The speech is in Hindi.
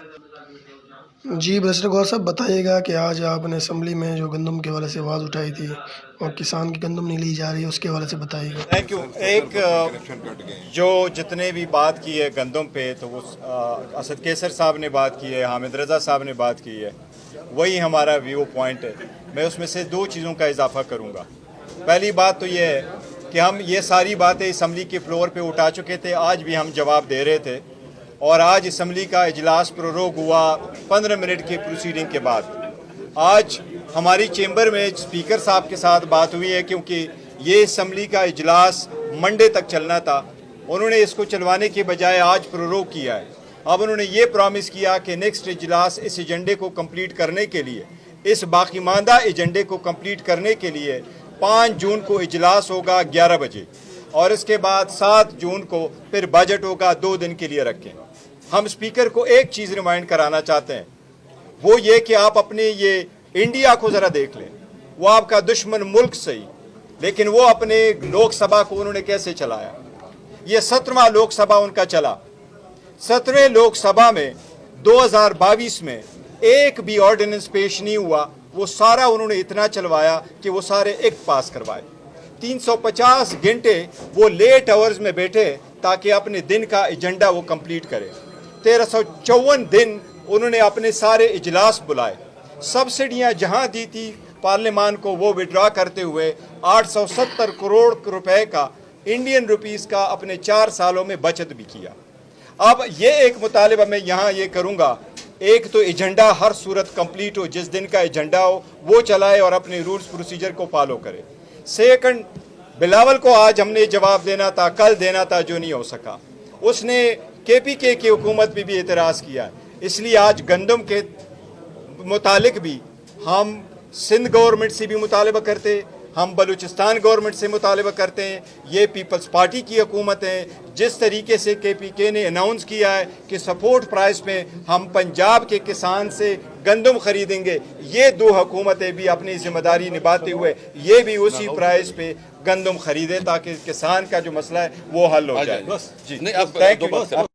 जी, बैरिस्टर गौहर साहब बताइएगा कि आज आपने असेंबली में जो गंदम के हवाले से आवाज़ उठाई थी और किसान की गंदम नहीं ली जा रही है, उसके हवाले से बताइएगा। Thank you. जो जितने भी बात की है गंदम पे, तो वो असद कैसर साहब ने बात की है, हामिद रज़ा साहब ने बात की है, वही हमारा व्यू पॉइंट है। मैं उसमें से दो चीज़ों का इजाफा करूँगा। पहली बात तो ये है कि हम ये सारी बातें असम्बली के फ्लोर पे उठा चुके थे, आज भी हम जवाब दे रहे थे, और आज असम्बली का इजलास प्रोरोग हुआ 15 मिनट की प्रोसीडिंग के बाद। आज हमारी चेंबर में स्पीकर साहब के साथ बात हुई है, क्योंकि ये असम्बली का इजलास मंडे तक चलना था, उन्होंने इसको चलवाने के बजाय आज प्रोरोग किया है। अब उन्होंने ये प्रॉमिस किया कि नेक्स्ट इजलास इस एजेंडे को कंप्लीट करने के लिए, इस बाकीमांदा एजेंडे को कंप्लीट करने के लिए 5 जून को इजलास होगा 11 बजे, और इसके बाद 7 जून को फिर बजट होगा, 2 दिन के लिए रखें। हम स्पीकर को एक चीज़ रिमाइंड कराना चाहते हैं, वो ये कि आप अपने ये इंडिया को ज़रा देख लें। वो आपका दुश्मन मुल्क सही, लेकिन वो अपने लोकसभा को उन्होंने कैसे चलाया। ये 17वां लोकसभा उनका चला। 17वें लोकसभा में 2022 में एक भी ऑर्डिनेंस पेश नहीं हुआ। वो सारा उन्होंने इतना चलवाया कि वो सारे एक्ट पास करवाए। 350 घंटे वो लेट आवर्स में बैठे ताकि अपने दिन का एजेंडा वो कंप्लीट करे। 1354 दिन उन्होंने अपने सारे इजलास बुलाए। सब्सिडियां जहां दी थी पार्लियामान को, वो विड्रॉ करते हुए 870 करोड़ रुपए का, इंडियन रुपीस का, अपने 4 सालों में बचत भी किया। अब ये एक मुतालिबा मैं यहाँ ये करूँगा, एक तो एजेंडा हर सूरत कंप्लीट हो, जिस दिन का एजेंडा हो वो चलाए और अपने रूल्स प्रोसीजर को फॉलो करे। सेकंड, बिलावल को आज हमने जवाब देना था, कल देना था, जो नहीं हो सका। उसने KPK की हुकूमत पे भी एतराज़ किया, इसलिए आज गंदम के मुतालिक भी हम सिंध गवर्नमेंट से भी मुतालबा करते, हम बलूचिस्तान गवर्नमेंट से मुतालबा करते हैं। ये पीपल्स पार्टी की हुकूमत है। जिस तरीके से KPK ने अनाउंस किया है कि सपोर्ट प्राइस में हम पंजाब के किसान से गंदम खरीदेंगे, ये दो हुकूमतें भी अपनी जिम्मेदारी निभाते हुए ये भी उसी प्राइस पे गंदम खरीदे ताकि किसान का जो मसला है वो हल हो जाए। जी, थैंक यू।